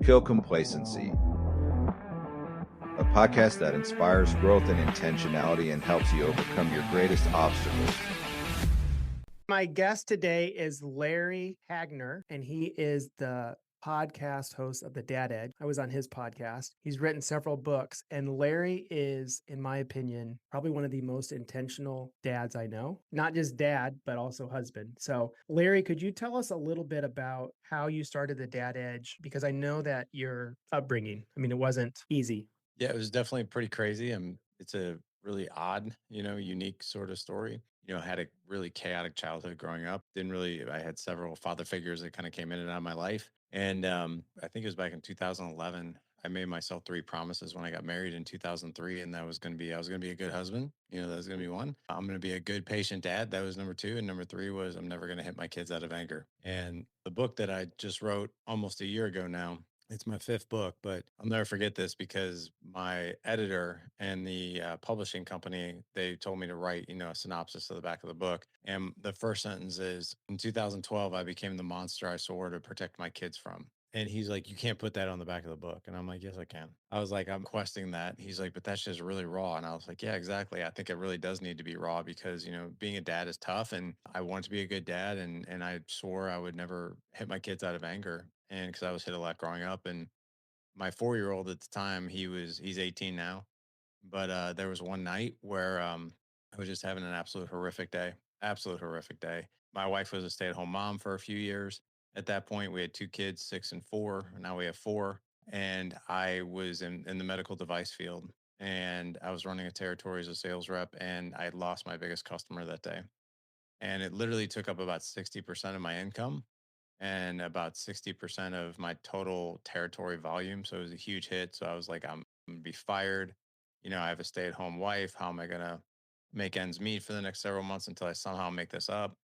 Kill Complacency, a podcast that inspires growth and intentionality and helps you overcome your greatest obstacles. My guest today is Larry Hagner, and he is the podcast host of The Dad Edge. I was on his podcast. He's written several books, and Larry is, in my opinion, probably one of the most intentional dads I know. Not just dad, but also husband. So, Larry, could you tell us a little bit about how you started The Dad Edge? Because I know that your upbringing, it wasn't easy. Yeah, it was definitely pretty crazy. It's a really odd, unique sort of story. I had a really chaotic childhood growing up. I had several father figures that kind of came in and out of my life. And I think it was back in 2011. I made myself three promises when I got married in 2003, and I was going to be a good husband. That was going to be one. I'm going to be a good patient dad. That was number two. And number three was I'm never going to hit my kids out of anger. And the book that I just wrote almost a year ago now, it's my fifth book, but I'll never forget this because my editor and the publishing company, they told me to write, a synopsis of the back of the book. And the first sentence is, in 2012, I became the monster I swore to protect my kids from. And he's like, you can't put that on the back of the book. And I'm like, yes, I can. I was like, I'm questioning that. He's like, but that's just really raw. And I was like, yeah, exactly. I think it really does need to be raw because, being a dad is tough and I want to be a good dad. And I swore I would never hit my kids out of anger. And because I was hit a lot growing up. And my 4-year-old at the time, he's 18 now. But there was one night where I was just having an absolute horrific day. My wife was a stay-at-home mom for a few years. At that point, we had two kids, 6 and 4. Now we have four. And I was in the medical device field, and I was running a territory as a sales rep, and I had lost my biggest customer that day. And it literally took up about 60% of my income and about 60% of my total territory volume. So it was a huge hit. So I was like, I'm going to be fired. I have a stay at home wife. How am I going to make ends meet for the next several months until I somehow make this up?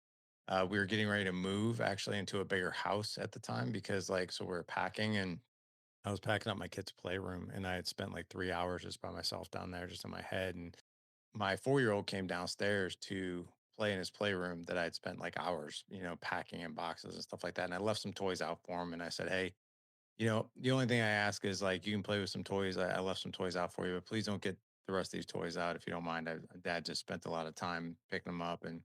We were getting ready to move actually into a bigger house at the time because, so we were packing, and I was packing up my kid's playroom, and I had spent like 3 hours just by myself down there, just in my head. And my 4-year-old came downstairs to play in his playroom that I'd spent like hours, packing in boxes and stuff like that. And I left some toys out for him. And I said, hey, the only thing I ask is like, you can play with some toys. I left some toys out for you, but please don't get the rest of these toys out if you don't mind. Dad just spent a lot of time picking them up. And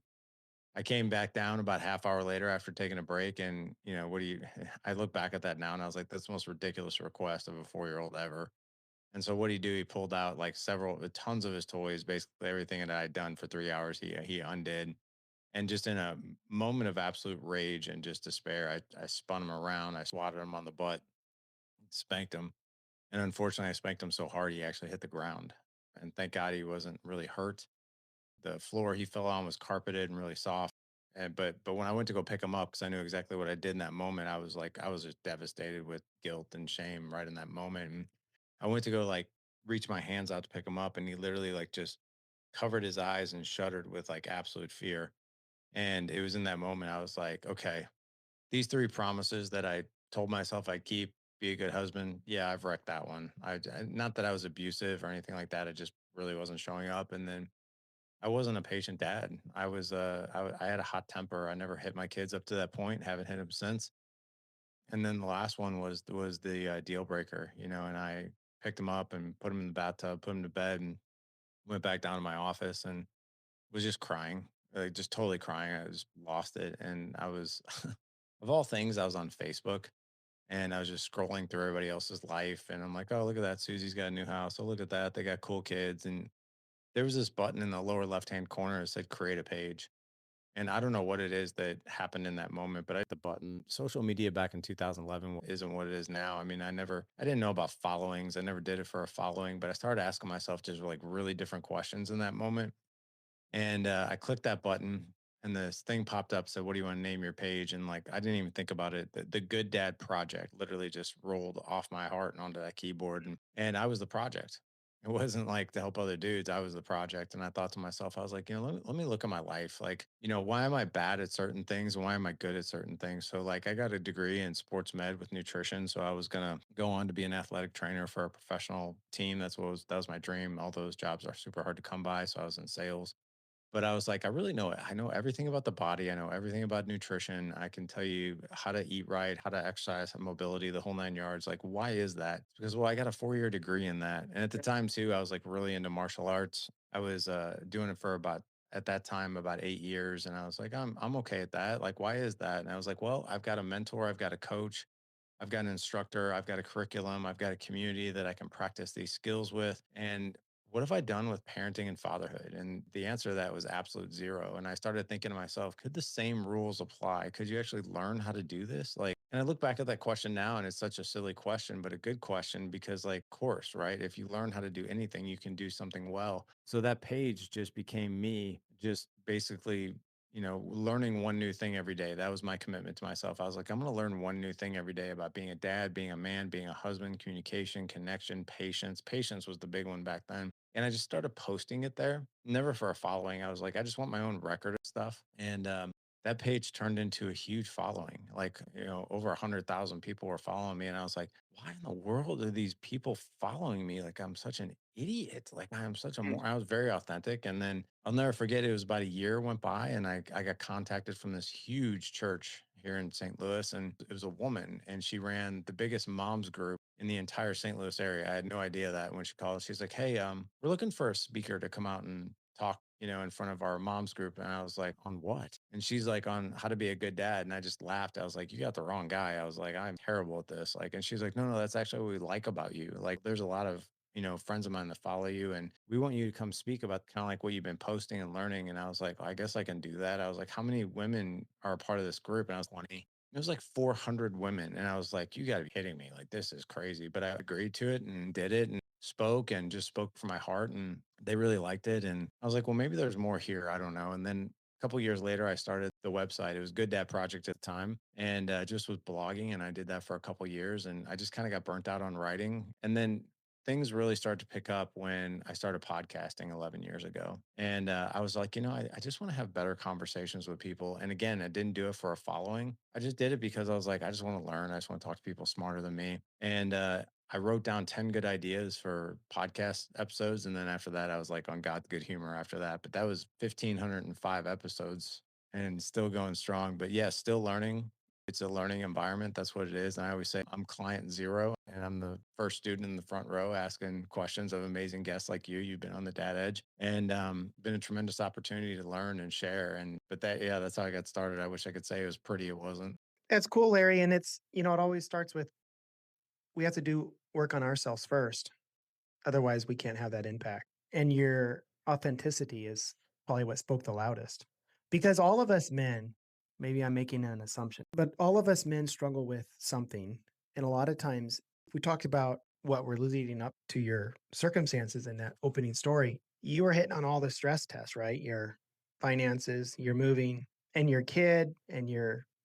I came back down about half hour later after taking a break. And, I look back at that now and I was like, that's the most ridiculous request of a 4-year-old ever. And so what did he do? He pulled out like tons of his toys, basically everything that I had done for 3 hours. He undid, and just in a moment of absolute rage and just despair, I spun him around, I swatted him on the butt, spanked him, and unfortunately, I spanked him so hard he actually hit the ground. And thank God he wasn't really hurt. The floor he fell on was carpeted and really soft. And but when I went to go pick him up, because I knew exactly what I did in that moment, I was just devastated with guilt and shame right in that moment. And I went to go like reach my hands out to pick him up, and he literally like just covered his eyes and shuddered with like absolute fear. And it was in that moment I was like, okay, these three promises that I told myself I'd keep, be a good husband. Yeah, I've wrecked that one. Not that I was abusive or anything like that. It just really wasn't showing up. And then I wasn't a patient dad. I had a hot temper. I never hit my kids up to that point. Haven't hit them since. And then the last one was the deal breaker, and I picked him up and put him in the bathtub, put him to bed, and went back down to my office and was just crying, like just totally crying. I just lost it, and I was, of all things, I was on Facebook, and I was just scrolling through everybody else's life, and I'm like, oh, look at that, Susie's got a new house. Oh, look at that, they got cool kids, and there was this button in the lower left hand corner that said create a page. And I don't know what it is that happened in that moment, but I hit the button. Social media back in 2011 isn't what it is now. I didn't know about followings. I never did it for a following, but I started asking myself just like really different questions in that moment. And I clicked that button, and this thing popped up, said, what do you want to name your page? And like, I didn't even think about it. The Good Dad Project literally just rolled off my heart and onto that keyboard. And I was the project. It wasn't like to help other dudes. I was the project. And I thought to myself, I was like, let me look at my life. Like, why am I bad at certain things? Why am I good at certain things? So like I got a degree in sports med with nutrition. So I was going to go on to be an athletic trainer for a professional team. That was my dream. All those jobs are super hard to come by. So I was in sales. But I was like, I really know it. I know everything about the body. I know everything about nutrition. I can tell you how to eat right, how to exercise, mobility, the whole 9 yards. Like, why is that? Because, well, I got a 4 year degree in that. And at the time, too, I was like really into martial arts. I was doing it for about, at that time, about 8 years. And I was like, I'm okay at that. Like, why is that? And I was like, well, I've got a mentor, I've got a coach. I've got an instructor, I've got a curriculum, I've got a community that I can practice these skills with. And what have I done with parenting and fatherhood? And the answer to that was absolute zero. And I started thinking to myself, could the same rules apply? Could you actually learn how to do this? Like, and I look back at that question now and it's such a silly question, but a good question because, like, of course, right? If you learn how to do anything, you can do something well. So that page just became me, just basically learning one new thing every day. That was my commitment to myself. I was like, I'm going to learn one new thing every day about being a dad, being a man, being a husband, communication, connection, patience. Patience was the big one back then. And I just started posting it there, never for a following. I was like, I just want my own record of stuff. And that page turned into a huge following. Like, over 100,000 people were following me. And I was like, why in the world are these people following me? Like, I'm such an idiot. Like, I am such a I was very authentic. And then I'll never forget, it was about a year went by and I got contacted from this huge church here in St. Louis. And it was a woman and she ran the biggest moms group in the entire St. Louis area. I had no idea that when she called, she's like, hey, we're looking for a speaker to come out and talk, in front of our moms group. And I was like, on what? And she's like, on how to be a good dad. And I just laughed. I was like, you got the wrong guy. I was like, I'm terrible at this. Like, and she's like, no, that's actually what we like about you. Like, there's a lot of friends of mine that follow you and we want you to come speak about kind of like what you've been posting and learning. And I was like, well, I guess I can do that. I was like, how many women are a part of this group? And I was 20. It was like 400 women. And I was like, you got to be kidding me. Like, this is crazy. But I agreed to it and did it and spoke and just spoke from my heart. And they really liked it. And I was like, well, maybe there's more here. I don't know. And then a couple years later, I started the website. It was Good Dad Project at the time, and just was blogging, and I did that for a couple years, and I just kind of got burnt out on writing. And then things really started to pick up when I started podcasting 11 years ago. And I was like, I just want to have better conversations with people. And again, I didn't do it for a following. I just did it because I was like, I just want to learn. I just want to talk to people smarter than me. And I wrote down 10 good ideas for podcast episodes. And then after that, I was like on God's good humor after that. But that was 1,505 episodes and still going strong. But yeah, still learning. It's a learning environment. That's what it is. And I always say I'm client zero and I'm the first student in the front row asking questions of amazing guests like you. You've been on the dad edge and been a tremendous opportunity to learn and share. But that's how I got started. I wish I could say it was pretty. It wasn't. That's cool, Larry. And it's, it always starts with we have to do work on ourselves first. Otherwise, we can't have that impact. And your authenticity is probably what spoke the loudest. Because all of us men, maybe I'm making an assumption, but all of us men struggle with something. And a lot of times, if we talked about what we're leading up to your circumstances in that opening story, you were hitting on all the stress tests, right? Your finances, your moving, and your kid, and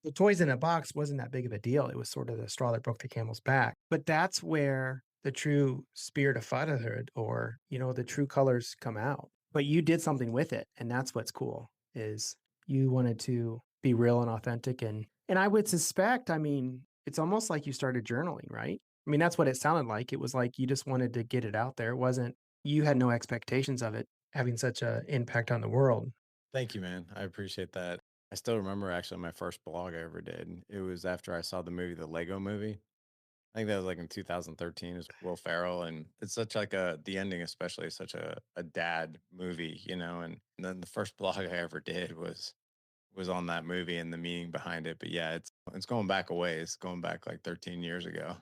the toys in a box wasn't that big of a deal. It was sort of the straw that broke the camel's back. But that's where the true spirit of fatherhood or, the true colors come out. But you did something with it. And that's what's cool is you wanted to be real and authentic. And I would suspect, it's almost like you started journaling, right? That's what it sounded like. It was like you just wanted to get it out there. It wasn't, you had no expectations of it having such an impact on the world. Thank you, man. I appreciate that. I still remember actually my first blog I ever did. It was after I saw the movie, the Lego movie. I think that was like in 2013. It was Will Ferrell. And it's such like the ending, especially is such a dad movie, and then the first blog I ever did was on that movie and the meaning behind it. But yeah, it's going back a ways, going back like 13 years ago.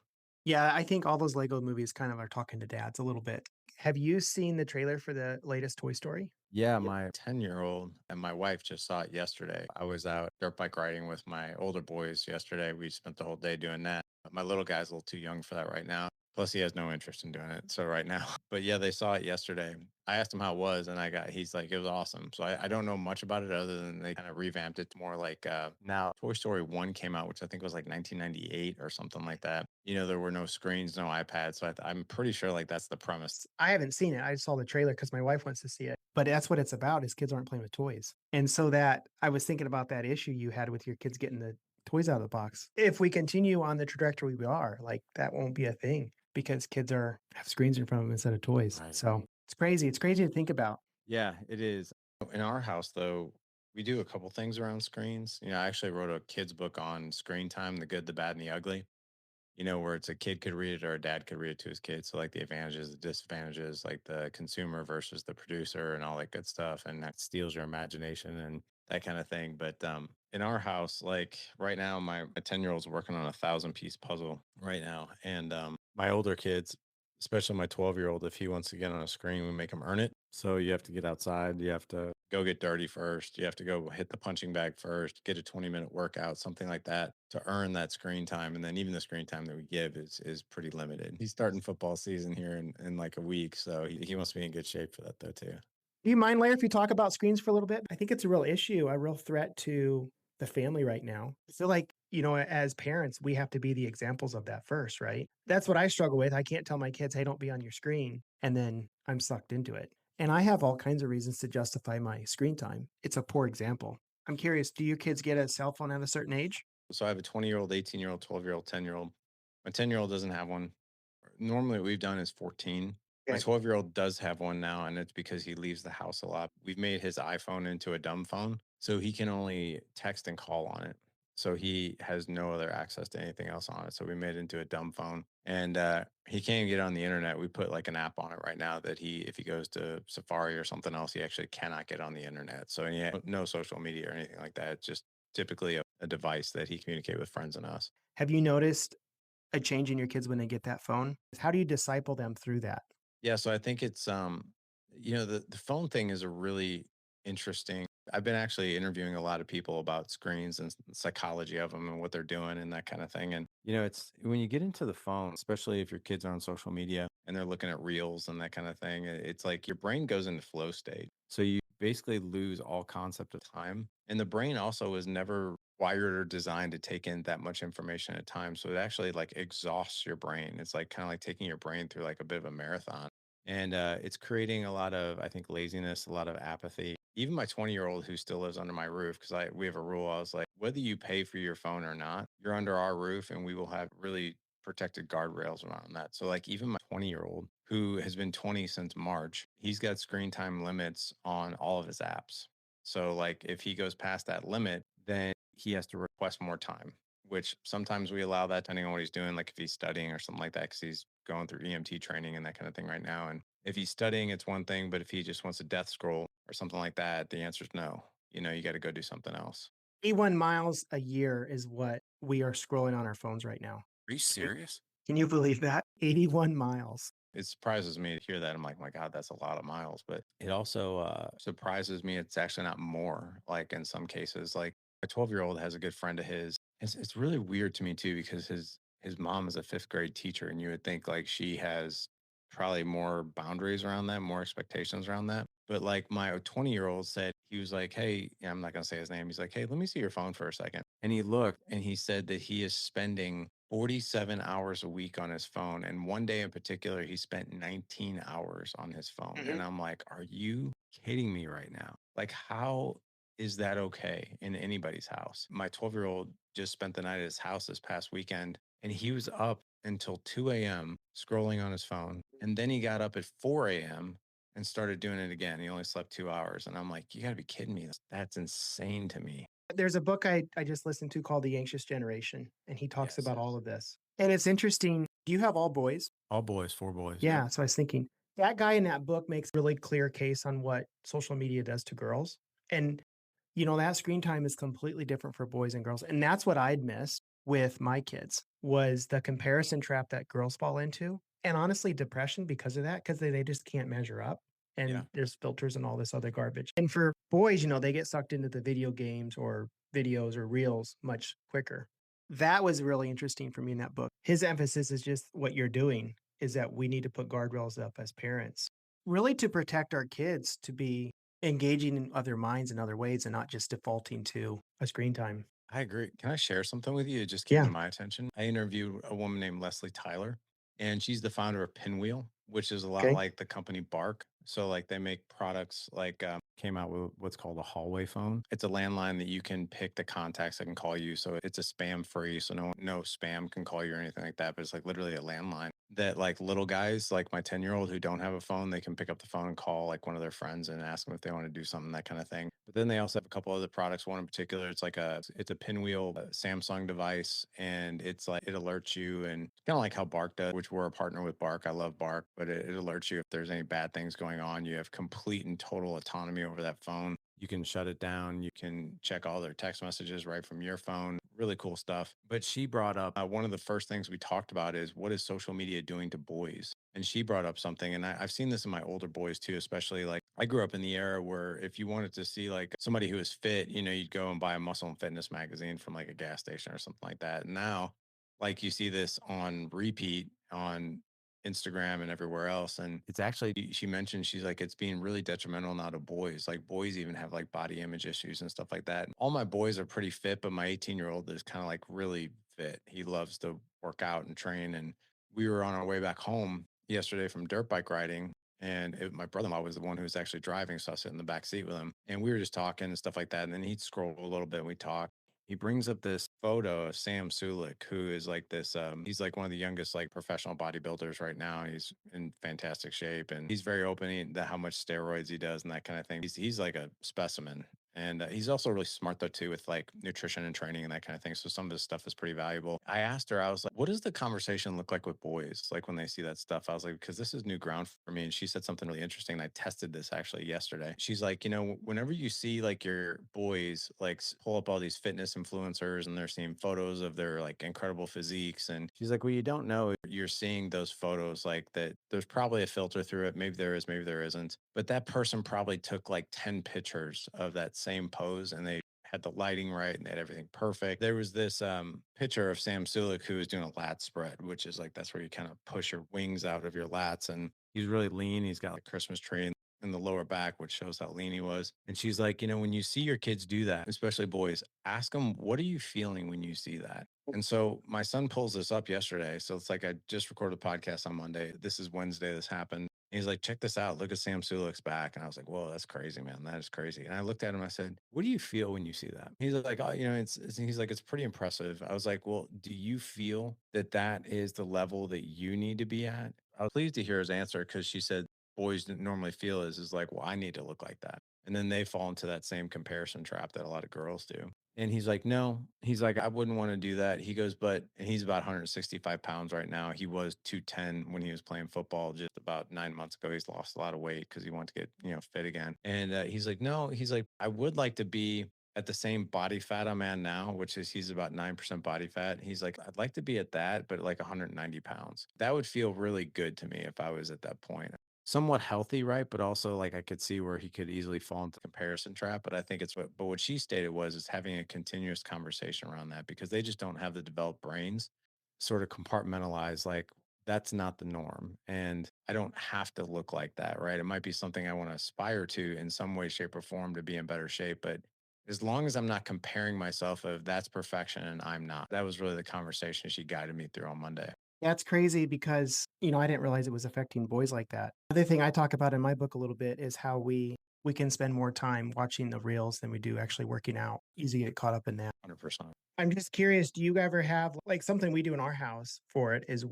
Yeah, I think all those Lego movies kind of are talking to dads a little bit. Have you seen the trailer for the latest Toy Story? Yeah, my 10-year-old and my wife just saw it yesterday. I was out dirt bike riding with my older boys yesterday. We spent the whole day doing that. My little guy's a little too young for that right now. Plus, he has no interest in doing it. So right now, but yeah, they saw it yesterday. I asked him how it was, and he's like, it was awesome. So I don't know much about it other than they kind of revamped it more like now Toy Story 1 came out, which I think was like 1998 or something like that. There were no screens, no iPads. So I'm pretty sure like that's the premise. I haven't seen it. I saw the trailer because my wife wants to see it. But that's what it's about is kids aren't playing with toys. And so that I was thinking about that issue you had with your kids getting the toys out of the box. If we continue on the trajectory we are, like that won't be a thing because kids have screens in front of them instead of toys. Right. So it's crazy. It's crazy to think about. Yeah, it is. In our house, though, we do a couple things around screens. I actually wrote a kid's book on screen time, the good, the bad, and the ugly. Where it's a kid could read it or a dad could read it to his kid. So like the advantages, the disadvantages, like the consumer versus the producer and all that good stuff. And that steals your imagination and that kind of thing. But in our house, like right now, my 10-year-old's working on a 1,000-piece puzzle right now. And my older kids, especially my 12-year-old, if he wants to get on a screen, we make him earn it. So you have to get outside. You have to go get dirty first. You have to go hit the punching bag first, get a 20-minute workout, something like that to earn that screen time. And then even the screen time that we give is pretty limited. He's starting football season here in like a week. So he wants to be in good shape for that though, too. Do you mind, Larry, if we talk about screens for a little bit? I think it's a real issue, a real threat to the family right now. I feel like, as parents, we have to be the examples of that first, right? That's what I struggle with. I can't tell my kids, hey, don't be on your screen. And then I'm sucked into it. And I have all kinds of reasons to justify my screen time. It's a poor example. I'm curious, do your kids get a cell phone at a certain age? So I have a 20-year-old, 18-year-old, 12-year-old, 10-year-old. My 10-year-old doesn't have one. Normally what we've done is 14. My Okay. 12-year-old does have one now, and it's because he leaves the house a lot. We've made his iPhone into a dumb phone, so he can only text and call on it. So he has no other access to anything else on it. So we made it into a dumb phone, and he can't even get on the internet. We put like an app on it right now that if he goes to Safari or something else, he actually cannot get on the internet. So he has no social media or anything like that. It's just typically a device that he communicate with friends and us. Have you noticed a change in your kids when they get that phone? How do you disciple them through that? Yeah, so I think it's the phone thing is a really interesting. I've been actually interviewing a lot of people about screens and psychology of them and what they're doing and that kind of thing. And it's when you get into the phone, especially if your kids are on social media and they're looking at reels and that kind of thing, it's like your brain goes into flow state. So you basically lose all concept of time. And the brain also is never wired or designed to take in that much information at a time. So it actually like exhausts your brain. It's like kind of like taking your brain through like a bit of a marathon. And it's creating a lot of, I think, laziness, a lot of apathy. Even my 20-year-old who still lives under my roof, because we have a rule. I was like, whether you pay for your phone or not, you're under our roof and we will have really protected guardrails around that. So like even my 20-year-old who has been 20 since March, he's got screen time limits on all of his apps. So like if he goes past that limit, then he has to request more time, which sometimes we allow that depending on what he's doing, like if he's studying or something like that, because he's going through EMT training and that kind of thing right now. And if he's studying, it's one thing, but if he just wants a death scroll or something like that, the answer is no. You got to go do something else. 81 miles a year is what we are scrolling on our phones right now. Are you serious? Can you believe that? 81 miles. It surprises me to hear that. I'm like, my God, that's a lot of miles. But it also surprises me it's actually not more, like in some cases. Like a 12-year-old has a good friend of his. It's really weird to me too, because his mom is a fifth grade teacher, and you would think like she has probably more boundaries around that, more expectations around that. But like my 20-year-old said, he was like, hey, I'm not going to say his name. He's like, hey, let me see your phone for a second. And he looked and he said that he is spending 47 hours a week on his phone. And one day in particular, he spent 19 hours on his phone. And I'm like, are you kidding me right now? Like, how is that okay in anybody's house? My 12-year-old just spent the night at his house this past weekend, and he was up until 2 a.m. scrolling on his phone. And then he got up at 4 a.m. and started doing it again. He only slept 2 hours. And I'm like, you got to be kidding me. That's insane to me. There's a book I just listened to called The Anxious Generation, and he talks Yes, about yes. all of this. And it's interesting. Do you have all boys? All boys, 4 boys. Yeah. So I was thinking that guy in that book makes a really clear case on what social media does to girls. And, that screen time is completely different for boys and girls. And that's what I'd missed with my kids was the comparison trap that girls fall into. And honestly, depression because of that, because they just can't measure up. And Yeah. there's filters and all this other garbage. And for boys, they get sucked into the video games or videos or reels much quicker. That was really interesting for me in that book. His emphasis is just what you're doing is that we need to put guardrails up as parents, really to protect our kids to be engaging in other minds in other ways and not just defaulting to a screen time. I agree. Can I share something with you? It just came Yeah. to my attention. I interviewed a woman named Leslie Tyler, and she's the founder of Pinwheel, which is a lot Okay. like the company Bark. So, like, they make products like came out with what's called a hallway phone. It's a landline that you can pick the contacts that can call you. So it's a spam free. So no spam can call you or anything like that. But it's like literally a landline. that like little guys, like my 10-year-old who don't have a phone, they can pick up the phone and call like one of their friends and ask them if they want to do something, that kind of thing. But then they also have a couple other products. One in particular, it's a pinwheel Samsung device, and it's like it alerts you, and kind of like how Bark does, which we're a partner with Bark. I love Bark, but it alerts you if there's any bad things going on. You have complete and total autonomy over that phone. You can shut it down. You can check all their text messages right from your phone. Really cool stuff. But she brought up one of the first things we talked about is what is social media doing to boys? And she brought up something, and I've seen this in my older boys too, especially like I grew up in the era where if you wanted to see like somebody who was fit, you'd go and buy a muscle and fitness magazine from like a gas station or something like that. Now, like you see this on repeat on Instagram and everywhere else. And it's actually, she mentioned, she's like, it's being really detrimental now to boys. Like boys even have like body image issues and stuff like that. All my boys are pretty fit, but my 18-year-old is kind of like really fit. He loves to work out and train. And we were on our way back home yesterday from dirt bike riding. And my brother-in-law was the one who was actually driving. So I sit in the back seat with him and we were just talking and stuff like that. And then he'd scroll a little bit and we talk. He brings up this photo of Sam Sulik, who is like this, he's like one of the youngest like professional bodybuilders right now. He's in fantastic shape and he's very open to how much steroids he does and that kind of thing. He's like a specimen. And he's also really smart though too with like nutrition and training and that kind of thing. So some of his stuff is pretty valuable. I asked her, I was like, what does the conversation look like with boys? Like when they see that stuff, I was like, because this is new ground for me. And she said something really interesting. And I tested this actually yesterday. She's like, whenever you see like your boys like pull up all these fitness influencers and they're seeing photos of their like incredible physiques. And she's like, well, you don't know you're seeing those photos like that. There's probably a filter through it. Maybe there is, maybe there isn't. But that person probably took like 10 pictures of that same pose and they had the lighting right and they had everything perfect. There was this picture of Sam Sulik who was doing a lat spread, which is like that's where you kind of push your wings out of your lats. And he's really lean. He's got like a Christmas tree in the lower back, which shows how lean he was. And she's like, when you see your kids do that, especially boys, ask them, what are you feeling when you see that? And so my son pulls this up yesterday. So it's like I just recorded a podcast on Monday. This is Wednesday. This happened. He's like, check this out. Look at Sam Sulik's back. And I was like, whoa, that's crazy, man. That is crazy. And I looked at him. I said, what do you feel when you see that? He's like, oh, he's like, it's pretty impressive. I was like, well, do you feel that that is the level that you need to be at? I was pleased to hear his answer because she said, boys normally feel is like, well, I need to look like that. And then they fall into that same comparison trap that a lot of girls do. And he's like, no, he's like, I wouldn't want to do that. He goes, and he's about 165 pounds right now. He was 210 when he was playing football just about 9 months ago. He's lost a lot of weight because he wanted to get, fit again. And he's like, no, he's like, I would like to be at the same body fat I'm at now, which is he's about 9% body fat. He's like, I'd like to be at that, but like 190 pounds. That would feel really good to me if I was at that point somewhat healthy, right? But also like I could see where he could easily fall into the comparison trap. But I think what she stated was is having a continuous conversation around that because they just don't have the developed brains sort of compartmentalize like that's not the norm. And I don't have to look like that, right? It might be something I want to aspire to in some way, shape, or form to be in better shape. But as long as I'm not comparing myself of that's perfection and I'm not, that was really the conversation she guided me through on Monday. That's crazy because, I didn't realize it was affecting boys like that. Other thing I talk about in my book a little bit is how we can spend more time watching the reels than we do actually working out. Easy to get caught up in that. 100%. I'm just curious, do you ever have like something we do in our house for it is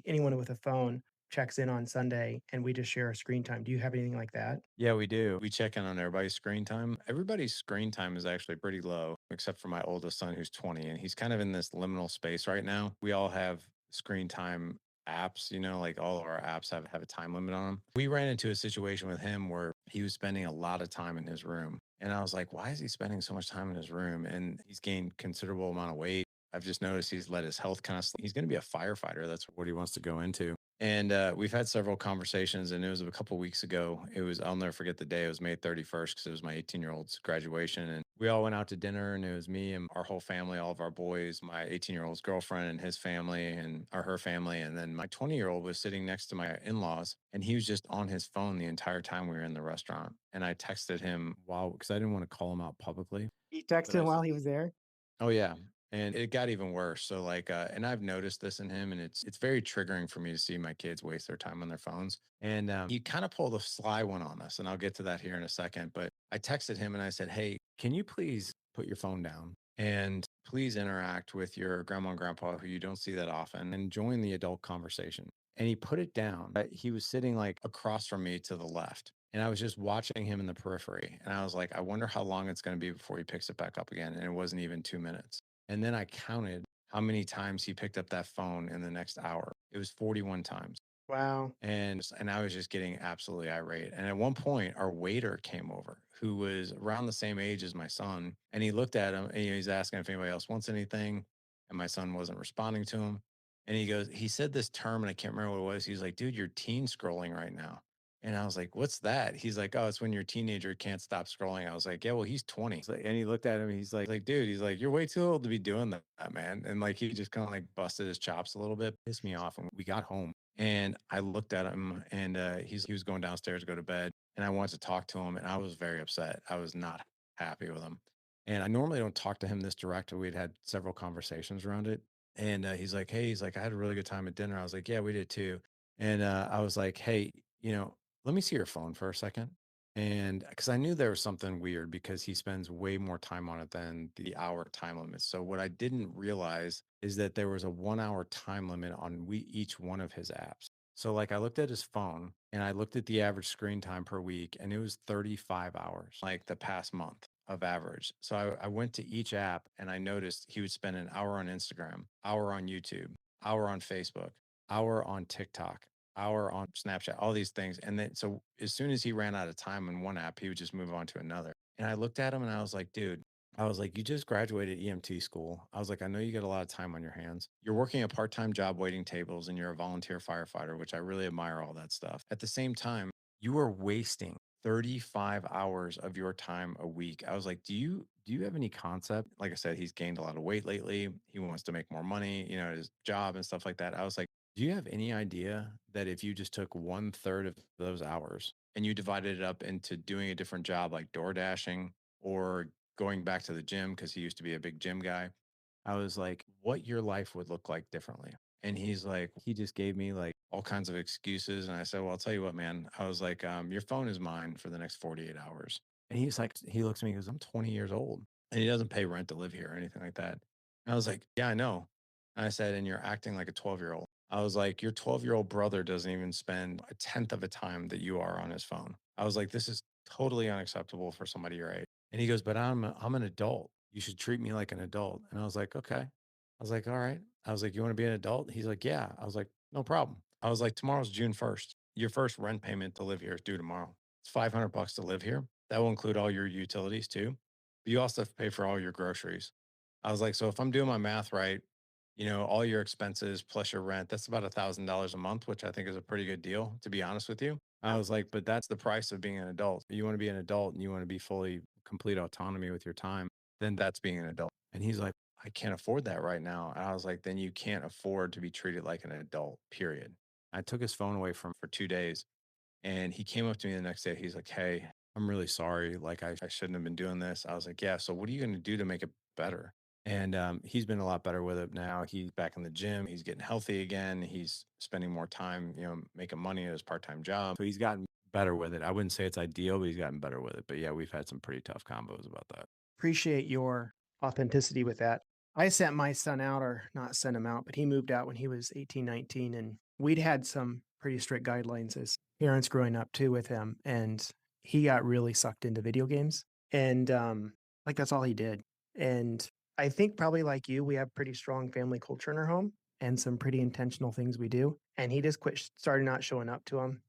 anyone with a phone checks in on Sunday and we just share our screen time. Do you have anything like that? Yeah, we do. We check in on everybody's screen time. Everybody's screen time is actually pretty low, except for my oldest son who's 20, and he's kind of in this liminal space right now. We all have screen time apps, like all of our apps have a time limit on them. We ran into a situation with him where he was spending a lot of time in his room. And I was like, why is he spending so much time in his room? And he's gained considerable amount of weight. I've just noticed he's let his health kind of, he's going to be a firefighter. That's what he wants to go into. And we've had several conversations, and it was a couple weeks ago. I'll never forget the day. It was May 31st because it was my 18-year-old's graduation. And we all went out to dinner, and it was me and our whole family, all of our boys, my 18-year-old's girlfriend and his family, or her family. And then my 20-year-old was sitting next to my in laws, and he was just on his phone the entire time we were in the restaurant. And I texted him because I didn't want to call him out publicly. You texted him while he was there? Oh yeah. And it got even worse. So like, and I've noticed this in him, and it's very triggering for me to see my kids waste their time on their phones. And he kind of pulled a sly one on us, and I'll get to that here in a second. But I texted him and I said, "Hey, can you please put your phone down and please interact with your grandma and grandpa who you don't see that often, and join the adult conversation?" and he put it down. He was sitting like across from me to the left. And I was just watching him in the periphery. And I was like, I wonder how long it's going to be before he picks it back up again. And it wasn't even 2 minutes. And then I counted how many times he picked up that phone in the next hour. It was 41 times. Wow. And I was just getting absolutely irate. And at one point, our waiter came over, who was around the same age as my son, and he looked at him and he's asking if anybody else wants anything, and my son wasn't responding to him. And he said this term, and I can't remember what it was. He's like, "Dude, you're teen scrolling right now." And I was like, "What's that?" He's like, "Oh, it's when you're a teenager can't stop scrolling." I was like, "Yeah, well, he's 20." And he looked at him. He's like, "Dude," he's like, "You're way too old to be doing that, man." And like he just kind of like busted his chops a little bit, pissed me off. And we got home. And I looked at him, and he was going downstairs to go to bed. And I wanted to talk to him, and I was very upset. I was not happy with him. And I normally don't talk to him this direct. We'd had several conversations around it. And he's like, "Hey," he's like, "I had a really good time at dinner." I was like, "Yeah, we did too." And I was like, "Hey, let me see your phone for a second." And because I knew there was something weird because he spends way more time on it than the hour time limit. So what I didn't realize is that there was a 1 hour time limit on each one of his apps. So like I looked at his phone and I looked at the average screen time per week, and it was 35 hours, like the past month of average. So I went to each app and I noticed he would spend an hour on Instagram, hour on YouTube, hour on Facebook, hour on TikTok, hour on Snapchat, all these things. And then so as soon as he ran out of time on one app, he would just move on to another. And I looked at him and I was like, "Dude," I was like, "you just graduated EMT school." I was like, "I know you got a lot of time on your hands. You're working a part-time job waiting tables and you're a volunteer firefighter," which I really admire all that stuff. At the same time, you are wasting 35 hours of your time a week. I was like, "Do you have any concept?" Like I said, he's gained a lot of weight lately. He wants to make more money, his job and stuff like that. I was like, "Do you have any idea that if you just took 1/3 of those hours and you divided it up into doing a different job like door dashing or going back to the gym," because he used to be a big gym guy. I was like, "What your life would look like differently." And he just gave me like all kinds of excuses. And I said, "Well, I'll tell you what, man." I was like, "Your phone is mine for the next 48 hours." And he's like, he looks at me, he goes, "I'm 20 years old." And he doesn't pay rent to live here or anything like that. And I was like, "Yeah, I know." And I said, "And you're acting like a 12-year-old." I was like, "Your 12-year-old brother doesn't even spend a tenth of a time that you are on his phone." I was like, "This is totally unacceptable for somebody your age." And he goes, "But I'm an adult. You should treat me like an adult." And I was like, "Okay." I was like, "All right." I was like, "You want to be an adult?" He's like, "Yeah." I was like, "No problem." I was like, "Tomorrow's June 1st. Your first rent payment to live here is due tomorrow. It's $500 to live here. That will include all your utilities too. But you also have to pay for all your groceries." I was like, "So if I'm doing my math right, all your expenses plus your rent, that's about $1,000 a month, which I think is a pretty good deal, to be honest with you." I was like, "But that's the price of being an adult. You want to be an adult and you want to be fully complete autonomy with your time, then that's being an adult." And he's like, "I can't afford that right now." And I was like, "Then you can't afford to be treated like an adult, period." I took his phone away from for 2 days, and he came up to me the next day. He's like, "Hey, I'm really sorry. Like, I shouldn't have been doing this." I was like, "Yeah. So what are you going to do to make it better?" And he's been a lot better with it now. He's back in the gym. He's getting healthy again. He's spending more time, making money at his part-time job. So he's gotten better with it. I wouldn't say it's ideal, but he's gotten better with it. But yeah, we've had some pretty tough combos about that. Appreciate your authenticity with that. I sent my son out, or not sent him out, but he moved out when he was 18, 19, and we'd had some pretty strict guidelines as parents growing up too with him. And he got really sucked into video games. And like that's all he did. And I think probably like you, we have pretty strong family culture in our home and some pretty intentional things we do. And he just started not showing up to him.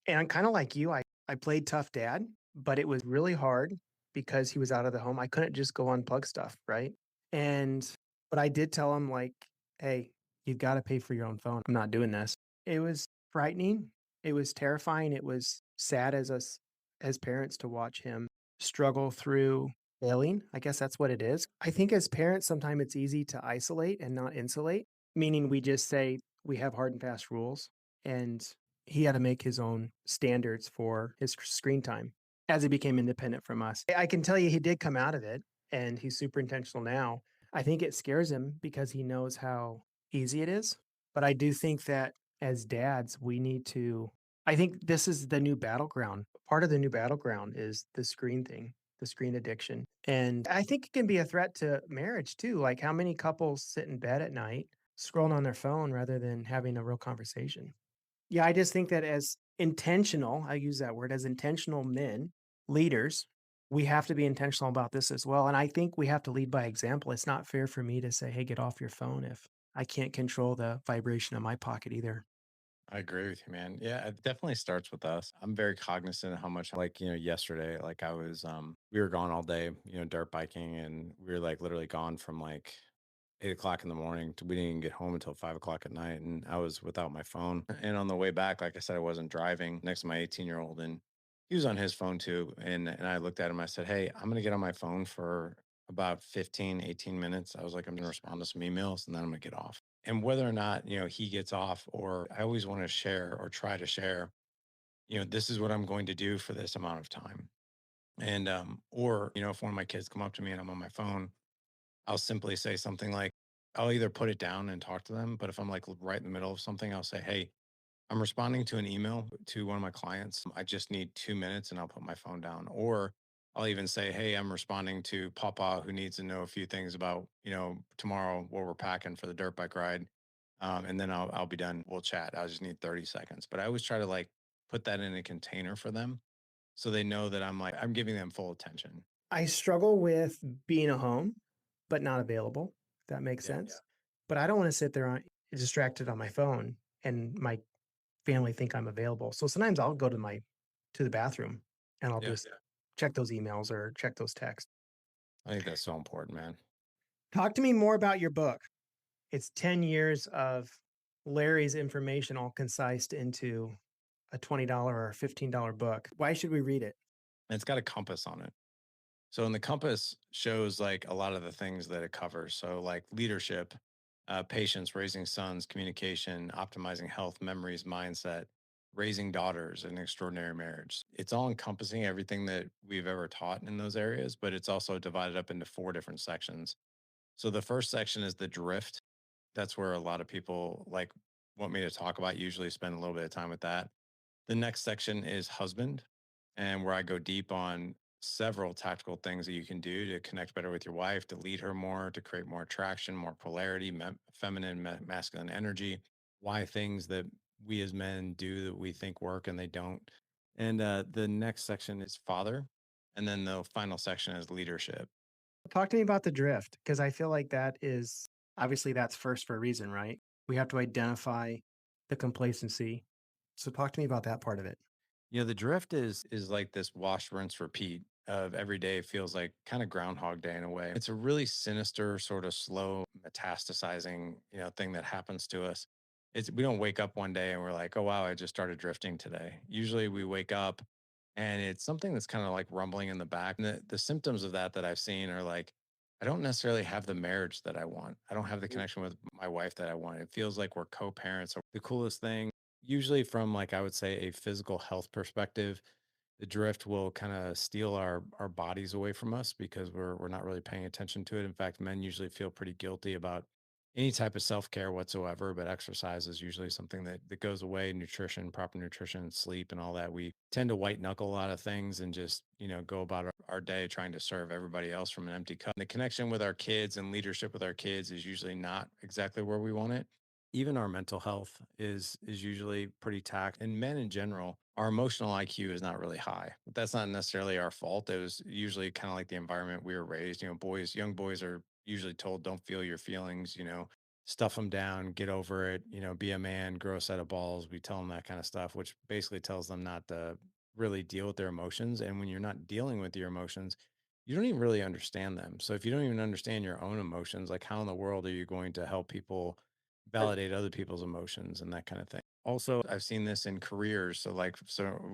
And I'm kind of like you. I played tough dad, but it was really hard because he was out of the home. I couldn't just go unplug stuff, right? And but I did tell him like, "Hey, you've got to pay for your own phone. I'm not doing this." It was frightening. It was terrifying. It was sad as us as parents to watch him struggle through failing. I guess that's what it is. I think as parents, sometimes it's easy to isolate and not insulate, meaning we just say we have hard and fast rules. And he had to make his own standards for his screen time as he became independent from us. I can tell you he did come out of it and he's super intentional now. I think it scares him because he knows how easy it is. But I do think that as dads, we need to, I think this is the new battleground. Part of the new battleground is the screen thing, the screen addiction. And I think it can be a threat to marriage too. Like how many couples sit in bed at night scrolling on their phone rather than having a real conversation? Yeah, I just think that as intentional, I use that word, as intentional men, leaders, we have to be intentional about this as well. And I think we have to lead by example. It's not fair for me to say, hey, get off your phone if I can't control the vibration of my pocket either. I agree with you, man. Yeah, it definitely starts with us. I'm very cognizant of how much, like, yesterday, like we were gone all day, dirt biking, and we were like literally gone from like 8 o'clock in the morning to we didn't even get home until 5 o'clock at night. And I was without my phone. And on the way back, like I said, I wasn't driving next to my 18-year-old, and he was on his phone too. And I looked at him, I said, hey, I'm gonna get on my phone for about 15, 18 minutes. I was like, I'm gonna respond to some emails and then I'm gonna get off. And whether or not, he gets off, or I always want to share or try to share, this is what I'm going to do for this amount of time. And or, if one of my kids come up to me and I'm on my phone, I'll simply say something like, I'll either put it down and talk to them, but if I'm like right in the middle of something, I'll say, hey, I'm responding to an email to one of my clients. I just need 2 minutes and I'll put my phone down. Or I'll even say, hey, I'm responding to Papa who needs to know a few things about, tomorrow what we're packing for the dirt bike ride. And then I'll be done. We'll chat. I just need 30 seconds. But I always try to like put that in a container for them so they know that I'm giving them full attention. I struggle with being at home, but not available. If that makes Yeah. sense. But I don't want to sit there distracted on my phone and my family think I'm available. So sometimes I'll go to the bathroom and I'll Yeah. just check those emails or check those texts. I think that's so important, man. Talk to me more about your book. It's 10 years of Larry's information all concised into a $20 or $15 book. Why should we read it? And it's got a compass on it. So, in the compass shows like a lot of the things that it covers. So, like leadership, patience, raising sons, communication, optimizing health, memories, mindset, raising daughters, an extraordinary marriage. It's all encompassing everything that we've ever taught in those areas, but it's also divided up into 4 different sections. So, the first section is the drift. That's where a lot of people like want me to talk about, usually spend a little bit of time with that. The next section is husband, and where I go deep on several tactical things that you can do to connect better with your wife, to lead her more, to create more attraction, more polarity, feminine, masculine energy, why things that we as men do that we think work and they don't. And the next section is father. And then the final section is leadership. Talk to me about the drift because I feel like that is obviously that's first for a reason, right? We have to identify the complacency. So talk to me about that part of it. The drift is like this wash, rinse, repeat of every day feels like kind of Groundhog Day in a way. It's a really sinister, sort of slow metastasizing, thing that happens to us. We don't wake up one day and we're like, oh wow, I just started drifting today. Usually we wake up and it's something that's kind of like rumbling in the back. And the symptoms of that I've seen are like, I don't necessarily have the marriage that I want. I don't have the connection with my wife that I want. It feels like we're co-parents. The coolest thing, usually from like I would say a physical health perspective, the drift will kind of steal our bodies away from us because we're not really paying attention to it. In fact, men usually feel pretty guilty about any type of self-care whatsoever, but exercise is usually something that goes away. Nutrition, proper nutrition, sleep, and all that. We tend to white knuckle a lot of things and just go about our day trying to serve everybody else from an empty cup. The connection with our kids and leadership with our kids is usually not exactly where we want it. Even our mental health is usually pretty taxed. And men in general, our emotional IQ is not really high. But that's not necessarily our fault. It was usually kind of like the environment we were raised. Young boys are usually told, don't feel your feelings, stuff them down, get over it, be a man, grow a set of balls. We tell them that kind of stuff, which basically tells them not to really deal with their emotions. And when you're not dealing with your emotions, you don't even really understand them. So if you don't even understand your own emotions, like how in the world are you going to help people validate other people's emotions and that kind of thing? Also, I've seen this in careers. So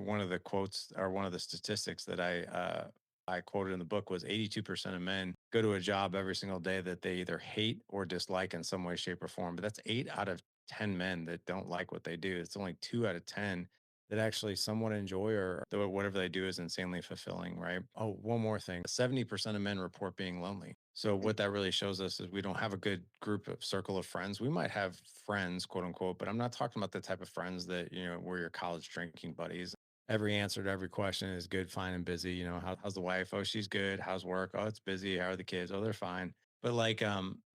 one of the quotes or one of the statistics that I quoted in the book was 82% of men go to a job every single day that they either hate or dislike in some way, shape, or form. But that's 8 out of 10 men that don't like what they do. It's only 2 out of 10 that actually somewhat enjoy or whatever they do is insanely fulfilling, right? Oh, one more thing. 70% of men report being lonely. So what that really shows us is we don't have a good group of circle of friends. We might have friends, quote unquote, but I'm not talking about the type of friends that, were your college drinking buddies. Every answer to every question is good, fine, and busy. How's the wife? Oh, she's good. How's work? Oh, it's busy. How are the kids? Oh, they're fine. But like,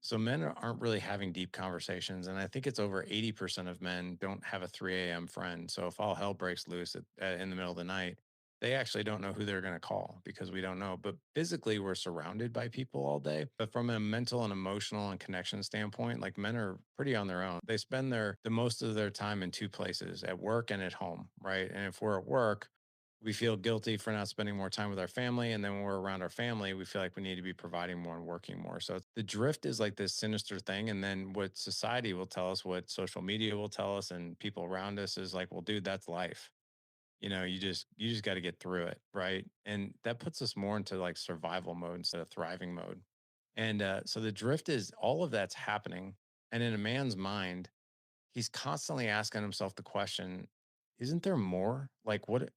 so men aren't really having deep conversations. And I think it's over 80% of men don't have a 3 a.m. friend. So if all hell breaks loose in the middle of the night, they actually don't know who they're going to call because we don't know. But physically, we're surrounded by people all day. But from a mental and emotional and connection standpoint, like men are pretty on their own. They spend the most of their time in two places, at work and at home, right? And if we're at work, we feel guilty for not spending more time with our family. And then when we're around our family, we feel like we need to be providing more and working more. So the drift is like this sinister thing. And then what society will tell us, what social media will tell us, and people around us is like, well, dude, that's life. You just got to get through it. Right. And that puts us more into like survival mode instead of thriving mode. And so the drift is all of that's happening. And in a man's mind, he's constantly asking himself the question, isn't there more? Like what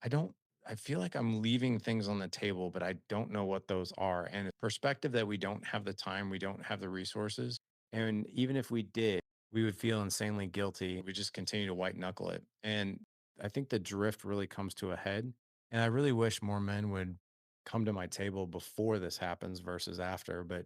I don't I feel like I'm leaving things on the table, but I don't know what those are. And perspective that we don't have the time, we don't have the resources. And even if we did, we would feel insanely guilty. We just continue to white knuckle it. And I think the drift really comes to a head. And I really wish more men would come to my table before this happens versus after. But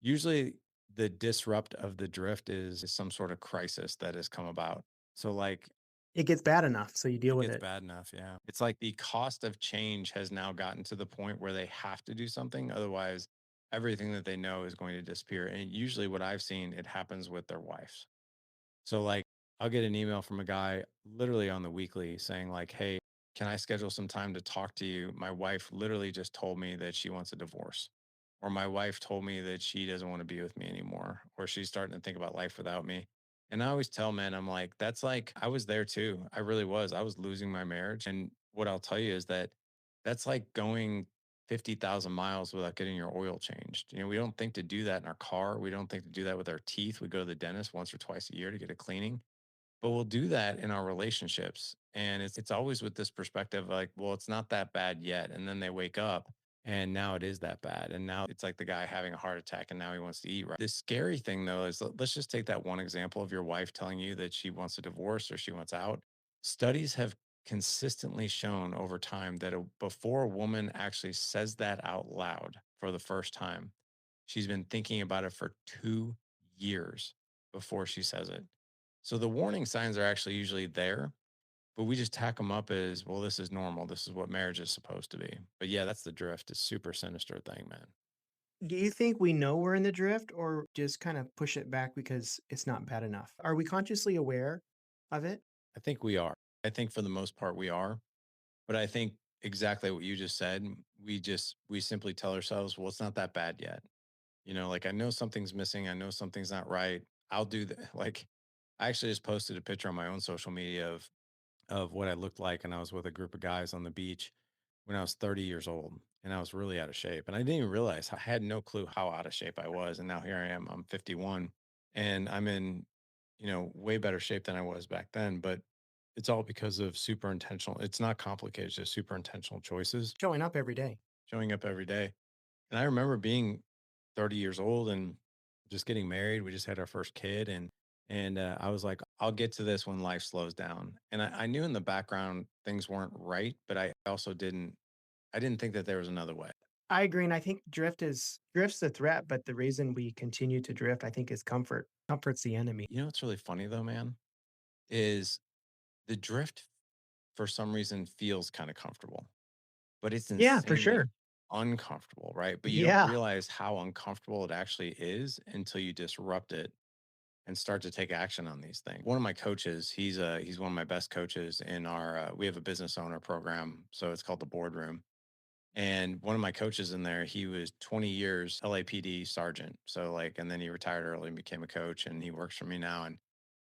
usually the disrupt of the drift is some sort of crisis that has come about. So like It gets bad enough, so you deal it with gets it. bad enough, yeah. It's like the cost of change has now gotten to the point where they have to do something. Otherwise, everything that they know is going to disappear. And usually what I've seen, it happens with their wives. So like I'll get an email from a guy literally on the weekly saying like, "Hey, can I schedule some time to talk to you? My wife literally just told me that she wants a divorce." Or my wife told me that she doesn't want to be with me anymore, or she's starting to think about life without me. And I always tell men, I'm like, that's like I was there too. I really was. I was losing my marriage. And what I'll tell you is that that's like going 50,000 miles without getting your oil changed. We don't think to do that in our car. We don't think to do that with our teeth. We go to the dentist once or twice a year to get a cleaning, but we'll do that in our relationships. And it's always with this perspective like, well, it's not that bad yet. And then they wake up and now it is that bad. And now it's like the guy having a heart attack and now he wants to eat. Right. The scary thing though is let's just take that one example of your wife telling you that she wants a divorce or she wants out. Studies have consistently shown over time that before a woman actually says that out loud for the first time, she's been thinking about it for 2 years before she says it. So the warning signs are actually usually there, but we just tack them up as, well, this is normal. This is what marriage is supposed to be. But yeah, that's the drift. It's super sinister thing, man. Do you think we know we're in the drift or just kind of push it back because it's not bad enough? Are we consciously aware of it? I think we are. I think for the most part we are. But I think exactly what you just said, we simply tell ourselves, well, it's not that bad yet. Like I know something's missing. I know something's not right. I'll do that. Like I actually just posted a picture on my own social media of what I looked like, and I was with a group of guys on the beach when I was 30 years old, and I was really out of shape. And I didn't even realize I had no clue how out of shape I was. And now here I am. I'm 51, and I'm in, way better shape than I was back then. But it's all because of super intentional. It's not complicated. It's just super intentional choices, Showing up every day. showing up every day. And I remember being 30 years old and just getting married. We just had our first kid, and I was like, I'll get to this when life slows down. And I knew in the background things weren't right, but I also I didn't think that there was another way. I agree, and I think drift's the threat, but the reason we continue to drift, I think, is comfort. Comfort's the enemy. You know what's really funny though, man, is the drift for some reason feels kind of comfortable, but it's Yeah, for insanely sure. uncomfortable, right? But you don't Yeah. realize how uncomfortable it actually is until you disrupt it and start to take action on these things. One of my coaches, he's one of my best coaches in our we have a business owner program, so it's called the boardroom. And one of my coaches in there, he was 20 years LAPD sergeant. So like, and then he retired early and became a coach, and he works for me now. And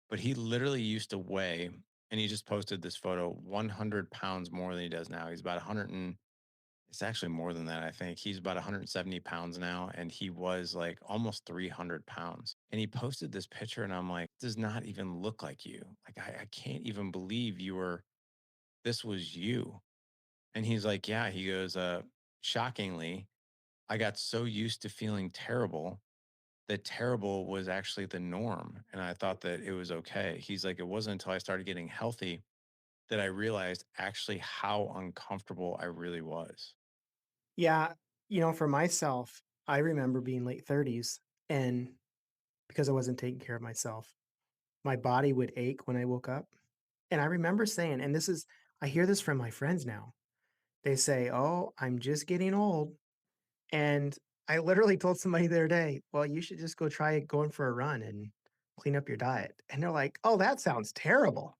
but he literally used to weigh, and he just posted this photo, 100 pounds more than he does now. He's about 100 and it's actually more than that. I think he's about 170 pounds now, and he was like almost 300 pounds. And he posted this picture, and I'm like, does not even look like you. Like, I can't even believe this was you. And he's like, yeah, he goes, shockingly, I got so used to feeling terrible that terrible was actually the norm. And I thought that it was okay. He's like, it wasn't until I started getting healthy that I realized actually how uncomfortable I really was. Yeah, for myself, I remember being late 30s, and because I wasn't taking care of myself, my body would ache when I woke up. And I remember saying, and I hear this from my friends now. They say, "Oh, I'm just getting old." And I literally told somebody the other day, "Well, you should just go try going for a run and clean up your diet." And they're like, "Oh, that sounds terrible."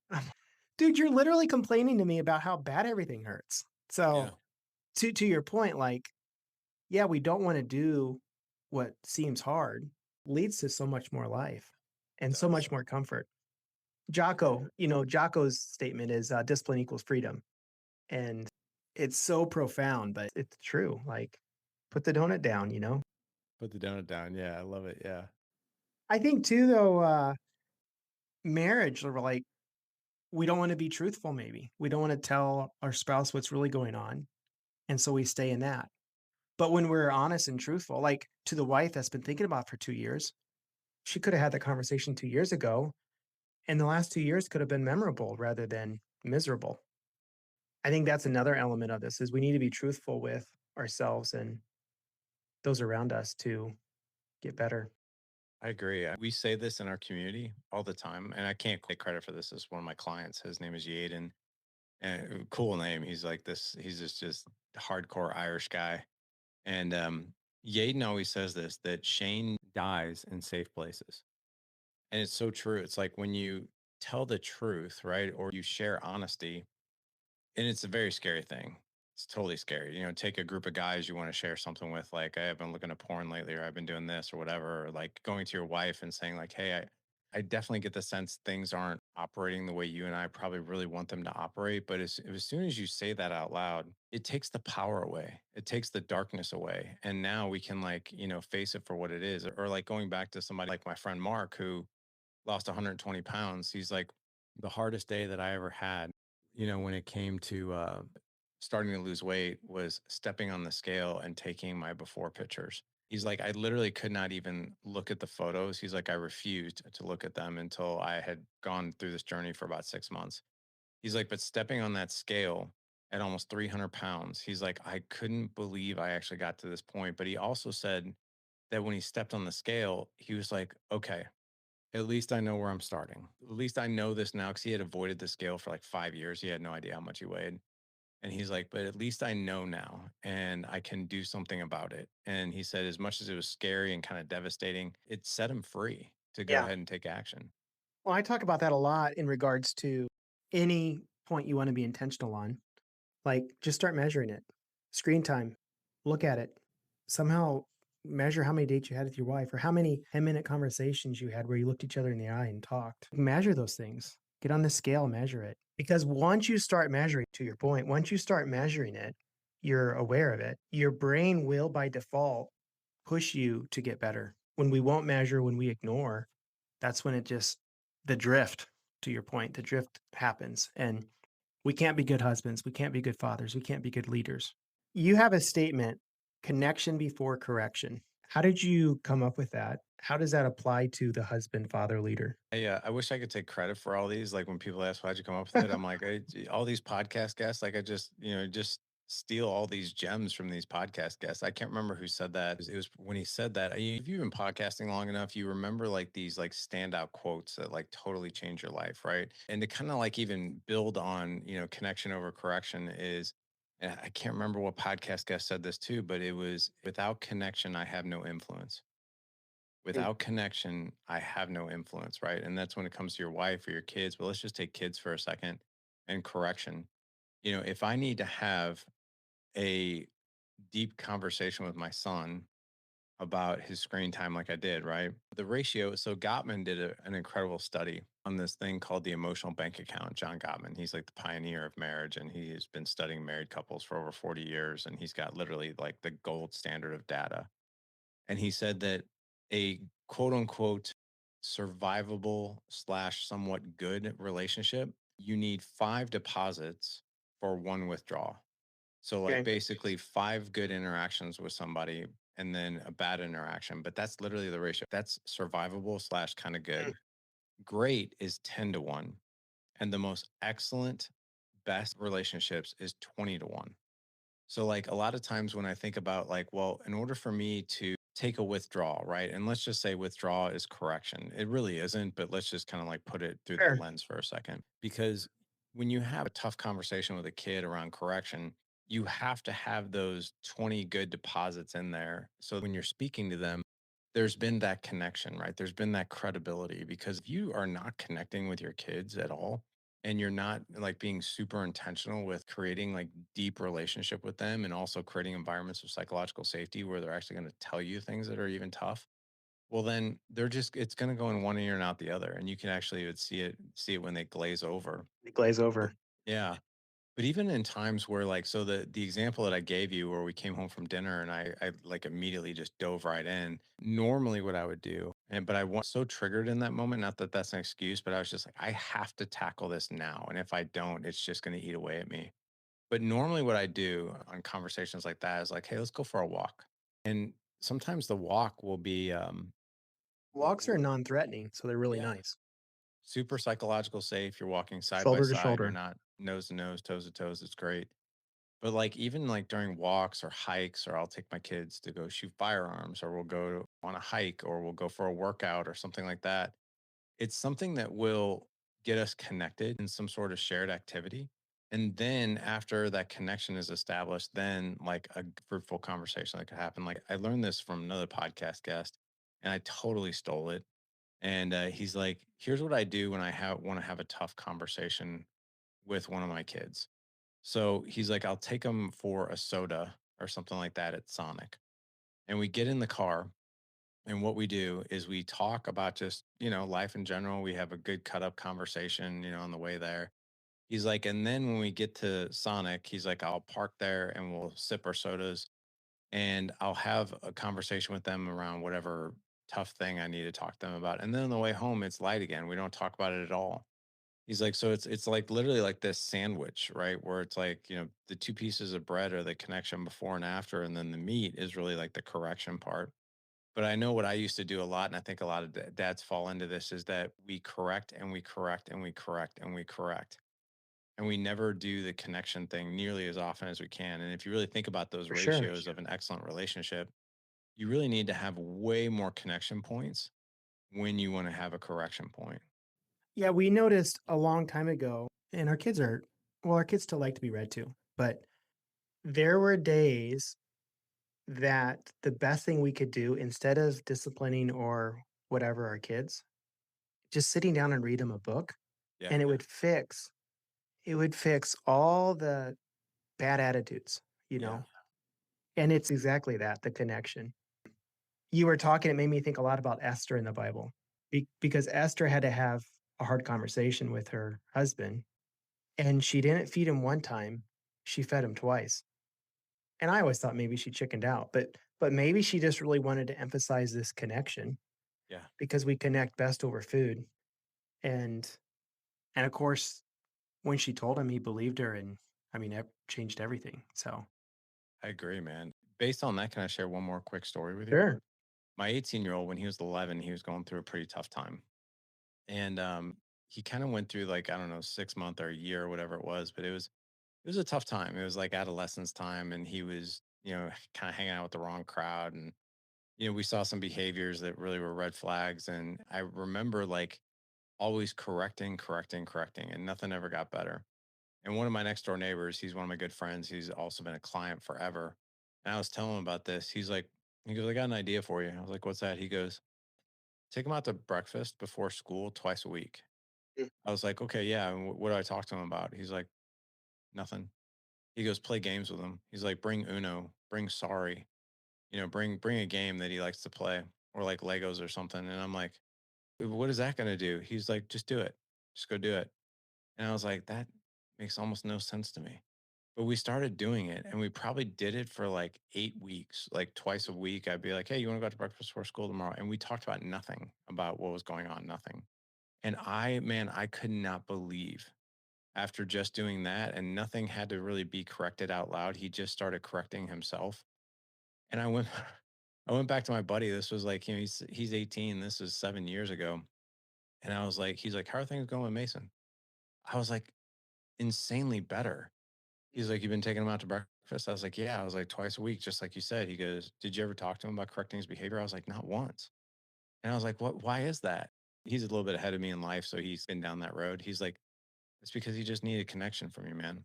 Dude, you're literally complaining to me about how bad everything hurts. Yeah, So to your point, like, yeah, we don't want to do what seems hard, leads to so much more life it and so does. much more comfort. Jocko's statement is discipline equals freedom. And it's so profound, but it's true. Like, put the donut down. Put the donut down. Yeah, I love it. Yeah. I think too, though, marriage, or like, we don't want to be truthful, maybe. We don't want to tell our spouse what's really going on. And so we stay in that. But when we're honest and truthful, like to the wife that's been thinking about for 2 years, she could have had that conversation 2 years ago. And the last 2 years could have been memorable rather than miserable. I think that's another element of this is we need to be truthful with ourselves and those around us to get better. I agree. We say this in our community all the time, and I can't take credit for this. As one of my clients. His name is Yaden, and cool name. He's like this. He's just hardcore Irish guy. And Yaden always says this that shame dies in safe places, and it's so true. It's like when you tell the truth, right, or you share honesty, and it's a very scary thing. It's totally scary. Take a group of guys you want to share something with, like, I've been looking at porn lately, or I've been doing this or whatever, or like going to your wife and saying, like, hey, I definitely get the sense things aren't operating the way you and I probably really want them to operate. But as soon as you say that out loud, it takes the power away. It takes the darkness away. And now we can, like, face it for what it is. Or like going back to somebody like my friend Mark, who lost 120 pounds. He's like, the hardest day that I ever had, when it came to starting to lose weight was stepping on the scale and taking my before pictures. He's like, I literally could not even look at the photos. He's like, I refused to look at them until I had gone through this journey for about 6 months. He's like, but stepping on that scale at almost 300 pounds, he's like, I couldn't believe I actually got to this point. But he also said that when he stepped on the scale, he was like, okay, at least I know where I'm starting. At least I know this now, because he had avoided the scale for like 5 years. He had no idea how much he weighed. And he's like, but at least I know now and I can do something about it. And he said, as much as it was scary and kind of devastating, it set him free to go Yeah. ahead and take action. Well, I talk about that a lot in regards to any point you want to be intentional on. Like, just start measuring it. Screen time, look at it. Somehow measure how many dates you had with your wife or how many 10-minute conversations you had where you looked each other in the eye and talked. Measure those things. Get on the scale, measure it. Because once you start measuring, to your point, once you start measuring it, you're aware of it. Your brain will by default push you to get better. When we won't measure, when we ignore, that's when the drift, to your point, the drift happens. And we can't be good husbands. We can't be good fathers. We can't be good leaders. You have a statement, connection before correction. How did you come up with that? How does that apply to the husband, father, leader? I wish I could take credit for all these. Like when people ask, why'd you come up with it? I'm like, all these podcast guests, like I just steal all these gems from these podcast guests. I can't remember who said that. It was when he said that. If you've been podcasting long enough, you remember like these like standout quotes that like totally change your life, right? And to kind of like even build on, connection over correction is, and I can't remember what podcast guest said this too, but it was, without connection, I have no influence. Without connection, I have no influence, right? And that's when it comes to your wife or your kids. But let's just take kids for a second and correction. If I need to have a deep conversation with my son about his screen time, like I did, right? The ratio. So Gottman did an incredible study on this thing called the emotional bank account. John Gottman, he's like the pioneer of marriage, and he has been studying married couples for over 40 years. And he's got literally like the gold standard of data. And he said that a quote unquote survivable slash somewhat good relationship, you need 5 deposits for 1 withdrawal. So, like, Okay. basically 5 good interactions with somebody and then a bad interaction. But that's literally the ratio. That's survivable slash kind of good. Mm. Great is 10 to 1. And the most excellent, best relationships is 20 to 1. So, like, a lot of times when I think about, like, well, in order for me to take a withdrawal, right? And let's just say withdrawal is correction. It really isn't, but let's just kind of like put it through that Sure. lens for a second. Because when you have a tough conversation with a kid around correction, you have to have those 20 good deposits in there. So when you're speaking to them, there's been that connection, right? There's been that credibility because if you are not connecting with your kids at all, and you're not like being super intentional with creating like deep relationship with them and also creating environments of psychological safety where they're actually going to tell you things that are even tough, well then they're just it's going to go in one ear and out the other, and you can actually would see it when they glaze over. They glaze But over. yeah, but even in times where like so the example that I gave you where we came home from dinner and I like immediately just dove right in. Normally what I would do, and but I was so triggered in that moment, not that that's an excuse, but I was just like, I have to tackle this now. And if I don't, it's just going to eat away at me. But normally what I do on conversations like that is like, hey, let's go for a walk. And sometimes the walk will be Walks are non-threatening, so they're really yeah, nice. super psychological safe. You're walking side by Shoulder to side. You're shoulder. not nose to nose, toes to toes. It's great. But, like, even, like, during walks or hikes, or I'll take my kids to go shoot firearms, or we'll go on a hike, or we'll go for a workout or something like that. It's something that will get us connected in some sort of shared activity. And then after that connection is established, then, like, a fruitful conversation that could happen. Like, I learned this from another podcast guest, and I totally stole it. And, he's like, "Here's what I do when I wanna have a tough conversation with one of my kids." So he's like, I'll take him for a soda or something like that at Sonic. And we get in the car. And what we do is we talk about just, life in general. We have a good cut up conversation, on the way there. He's like, and then when we get to Sonic, he's like, I'll park there and we'll sip our sodas and I'll have a conversation with them around whatever tough thing I need to talk to them about. And then on the way home, it's light again. We don't talk about it at all. He's like, so it's like literally like this sandwich, right? Where it's like, the two pieces of bread are the connection before and after, and then the meat is really like the correction part. But I know what I used to do a lot, and I think a lot of dads fall into this is that we correct and we correct and we correct and we correct. And we never do the connection thing nearly as often as we can. And if you really think about those For sure. ratios of an excellent relationship, you really need to have way more connection points when you want to have a correction point. Yeah, we noticed a long time ago, and our kids still like to be read to, but there were days that the best thing we could do instead of disciplining or whatever our kids, just sitting down and read them a book, Yeah. and it would fix all the bad attitudes, you Yeah. know? And it's exactly that, the connection. You were talking, it made me think a lot about Esther in the Bible, because Esther had to have a hard conversation with her husband, and she didn't feed him one time, she fed him twice. And I always thought maybe she chickened out, but maybe she just really wanted to emphasize this connection Yeah. because we connect best over food. And and of course, when she told him, he believed her, and I mean, it changed everything. So I agree, man. Based on that, can I share one more quick story with you? sure. My 18-year-old, when he was 11, he was going through a pretty tough time. And he kind of went through like, I don't know, 6 month or a year or whatever it was, but it was a tough time. It was like adolescence time. And he was, kind of hanging out with the wrong crowd. And, we saw some behaviors that really were red flags. And I remember like always correcting, correcting, correcting, and nothing ever got better. And one of my next door neighbors, he's one of my good friends. He's also been a client forever. And I was telling him about this. He goes, I got an idea for you. I was like, what's that? He goes, take him out to breakfast before school twice a week. Mm. I was like, okay, yeah. And what do I talk to him about? He's like, nothing. He goes, play games with him. He's like, bring Uno, bring Sorry, bring a game that he likes to play or like Legos or something. And I'm like, what is that going to do? He's like, just do it. Just go do it. And I was like, that makes almost no sense to me. But we started doing it and we probably did it for like 8 weeks, like twice a week. I'd be like, hey, you want to go out to breakfast before school tomorrow? And we talked about nothing about what was going on, nothing. And man, I could not believe after just doing that and nothing had to really be corrected out loud. He just started correcting himself. And I went back to my buddy. This was like, he's 18. This was 7 years ago. And I was like, he's like, how are things going with Mason? I was like, insanely better. He's like, you've been taking him out to breakfast First, I was like, yeah, I was like twice a week, just like you said. He goes, did you ever talk to him about correcting his behavior? I was like, not once. And I was like, what? Why is that? He's a little bit ahead of me in life. So he's been down that road. He's like, it's because he just needed connection from you, man.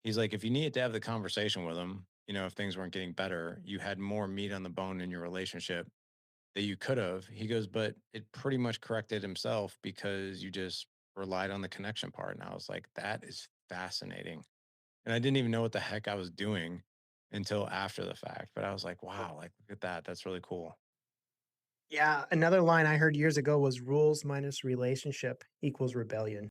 He's like, if you needed to have the conversation with him, if things weren't getting better, you had more meat on the bone in your relationship that you could have. He goes, but it pretty much corrected himself because you just relied on the connection part. And I was like, that is fascinating. And I didn't even know what the heck I was doing until after the fact. But I was like, wow, like, look at that. That's really cool. Yeah, another line I heard years ago was rules minus relationship equals rebellion.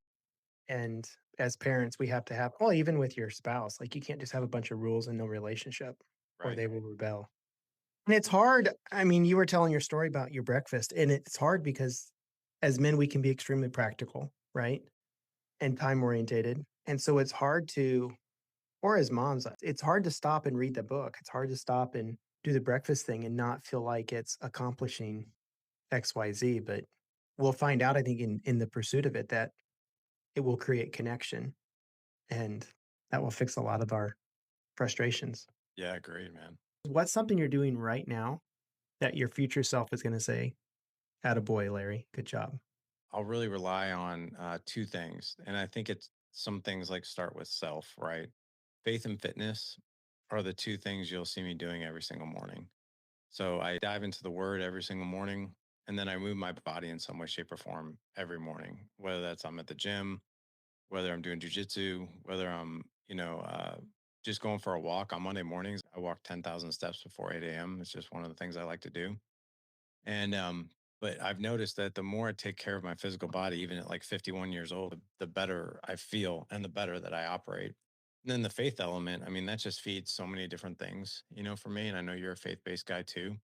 And as parents, we have to have, well, even with your spouse, like you can't just have a bunch of rules and no relationship or Right. they will rebel. And it's hard. I mean, you were telling your story about your breakfast, and it's hard because as men, we can be extremely practical, right? And time orientated. And so it's hard to, or as moms, it's hard to stop and read the book. It's hard to stop and do the breakfast thing and not feel like it's accomplishing XYZ. But we'll find out, I think, in the pursuit of it, that it will create connection and that will fix a lot of our frustrations. Yeah, great, man. What's something you're doing right now that your future self is going to say, "Attaboy, Larry, good job"? I'll really rely on two things. And I think it's some things like start with self, right? Faith and fitness are the two things you'll see me doing every single morning. So I dive into the word every single morning, and then I move my body in some way, shape, or form every morning, whether that's I'm at the gym, whether I'm doing jujitsu, whether I'm, just going for a walk on Monday mornings. I walk 10,000 steps before 8 a.m. It's just one of the things I like to do. And, but I've noticed that the more I take care of my physical body, even at like 51 years old, the better I feel and the better that I operate. And then the faith element, I mean, that just feeds so many different things, for me. And I know you're a faith based guy too.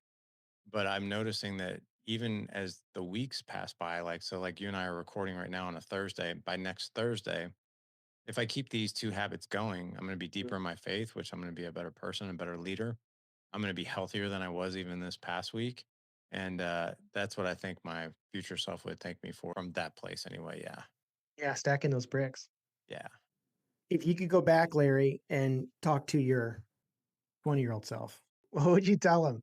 But I'm noticing that even as the weeks pass by, like you and I are recording right now on a Thursday, by next Thursday, if I keep these two habits going, I'm going to be deeper in my faith, which I'm going to be a better person, a better leader. I'm going to be healthier than I was even this past week. And that's what I think my future self would thank me for from that place anyway. Yeah. Yeah, stacking those bricks. Yeah. If you could go back, Larry, and talk to your 20-year-old self, what would you tell him?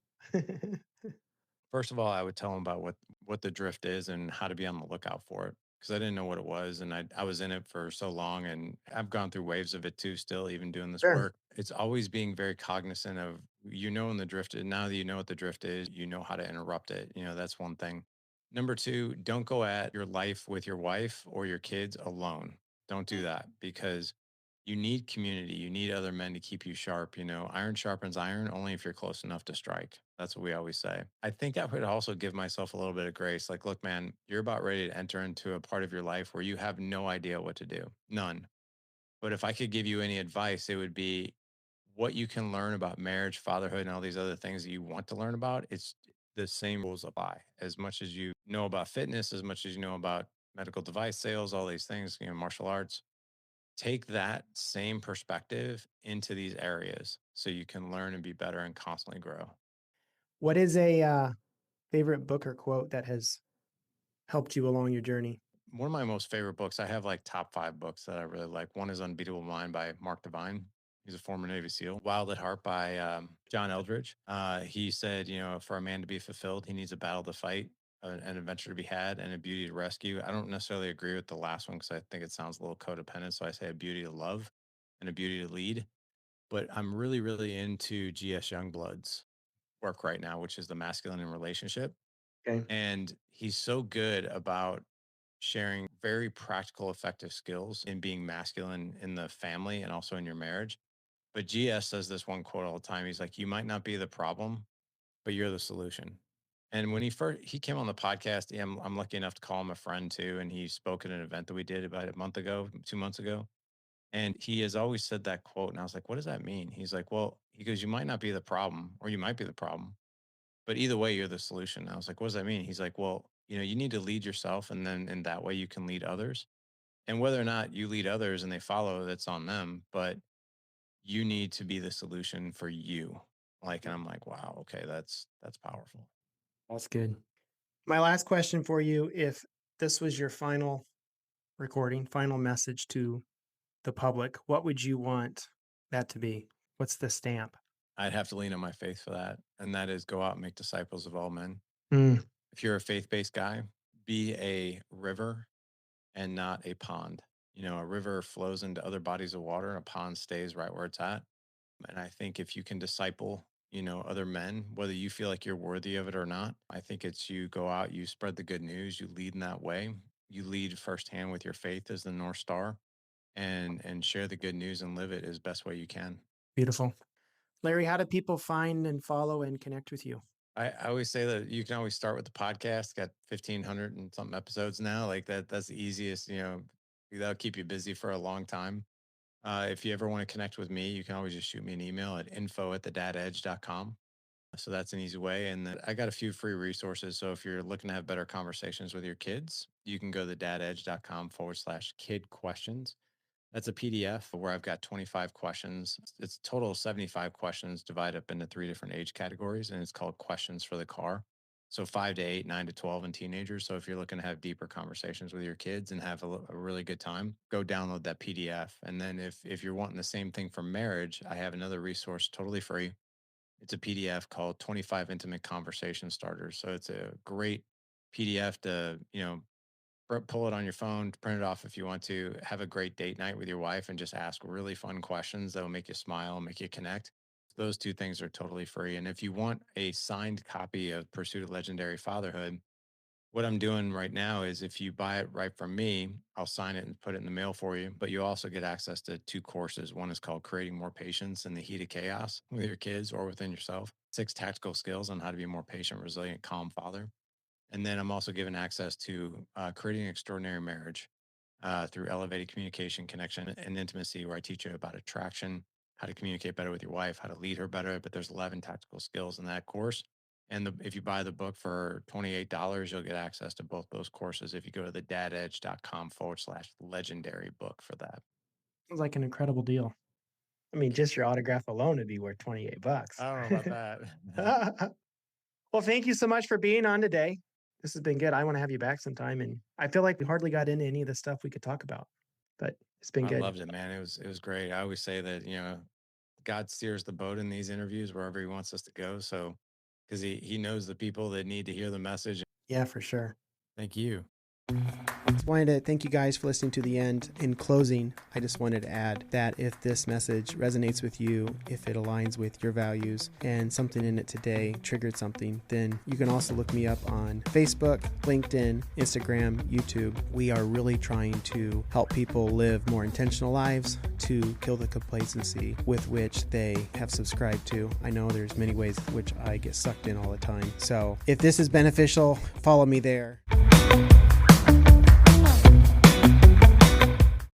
First of all, I would tell them about what the drift is and how to be on the lookout for it because I didn't know what it was, and I was in it for so long, and I've gone through waves of it too. Still, even doing this Sure. work, it's always being very cognizant of when the drift is. Now that you know what the drift is, you know how to interrupt it. That's one thing. Number two, don't go at your life with your wife or your kids alone. Don't do that because you need community. You need other men to keep you sharp. Iron sharpens iron only if you're close enough to strike. That's what we always say. I think I would also give myself a little bit of grace. Like, look, man, you're about ready to enter into a part of your life where you have no idea what to do. None. But if I could give you any advice, it would be what you can learn about marriage, fatherhood, and all these other things that you want to learn about. It's the same rules apply. As much as you know about fitness, as much as you know about medical device sales, all these things, martial arts, take that same perspective into these areas so you can learn and be better and constantly grow. What is a favorite book or quote that has helped you along your journey? One of my most favorite books, I have like top 5 books that I really like. One is Unbeatable Mind by Mark Devine. He's a former Navy SEAL. Wild at Heart by John Eldridge. He said, for a man to be fulfilled, he needs a battle to fight, an adventure to be had, and a beauty to rescue. I don't necessarily agree with the last one because I think it sounds a little codependent. So I say a beauty to love and a beauty to lead. But I'm really, really into G.S. Youngblood's work right now, which is the masculine in relationship. Okay. And he's so good about sharing very practical, effective skills in being masculine in the family and also in your marriage. But GS says this one quote all the time. He's like, you might not be the problem, but you're the solution. And when he came on the podcast, I'm lucky enough to call him a friend too. And he spoke at an event that we did about a month ago, 2 months ago. And he has always said that quote. And I was like, what does that mean? He's like, well, he goes, you might not be the problem, or you might be the problem, but either way, you're the solution. I was like, what does that mean? He's like, well, you need to lead yourself. And then in that way, you can lead others. And whether or not you lead others and they follow, that's on them. But you need to be the solution for you. And I'm like, wow, okay, that's powerful. That's good. My last question for you, if this was your final recording, final message to the public, what would you want that to be? What's the stamp? I'd have to lean on my faith for that. And that is go out and make disciples of all men. Mm, If you're a faith-based guy, be a river and not a pond. A river flows into other bodies of water, and a pond stays right where it's at. And I think if you can disciple, other men, whether you feel like you're worthy of it or not, I think it's you go out, you spread the good news, you lead in that way. You lead firsthand with your faith as the North Star, and share the good news and live it as best way you can. beautiful. Larry, how do people find and follow and connect with you? I always say that you can always start with the podcast. Got 1,500 and something episodes now. Like that's the easiest, that'll keep you busy for a long time. If you ever want to connect with me, you can always just shoot me an email at info@thedadedge.com. So that's an easy way. And then I got a few free resources. So if you're looking to have better conversations with your kids, you can go to thedadedge.com/kid questions. That's a PDF where I've got 25 questions. It's a total of 75 questions divided up into 3 different age categories, and it's called Questions for the Car. So 5 to 8, 9 to 12, and teenagers. So if you're looking to have deeper conversations with your kids and have a really good time, go download that PDF. And then if you're wanting the same thing for marriage, I have another resource totally free. It's a PDF called 25 Intimate Conversation Starters. So it's a great PDF to, pull it on your phone, print it off if you want to, have a great date night with your wife and just ask really fun questions that will make you smile, make you connect. Those 2 things are totally free. And if you want a signed copy of Pursuit of Legendary Fatherhood, what I'm doing right now is if you buy it right from me, I'll sign it and put it in the mail for you. But you also get access to 2 courses. One is called Creating More Patience in the Heat of Chaos with your kids or within yourself. 6 tactical skills on how to be a more patient, resilient, calm father. And then I'm also given access to Creating an Extraordinary Marriage through elevated communication, connection, and intimacy, where I teach you about attraction, how to communicate better with your wife, how to lead her better. But there's 11 tactical skills in that course. And if you buy the book for $28, you'll get access to both those courses if you go to thedadedge.com/legendary book for that. Sounds like an incredible deal. I mean, just your autograph alone would be worth $28. I don't know about that. Well, thank you so much for being on today. This has been good. I want to have you back sometime. And I feel like we hardly got into any of the stuff we could talk about, but it's been I good. loved it, man. It was great. I always say that, God steers the boat in these interviews wherever he wants us to go. So, because he knows the people that need to hear the message. Yeah, for sure. Thank you. Just wanted to thank you guys for listening to the end. In closing, I just wanted to add that if this message resonates with you, if it aligns with your values and something in it today triggered something, then you can also look me up on Facebook, LinkedIn, Instagram, YouTube. We are really trying to help people live more intentional lives to kill the complacency with which they have subscribed to. I know there's many ways in which I get sucked in all the time. So if this is beneficial, follow me there.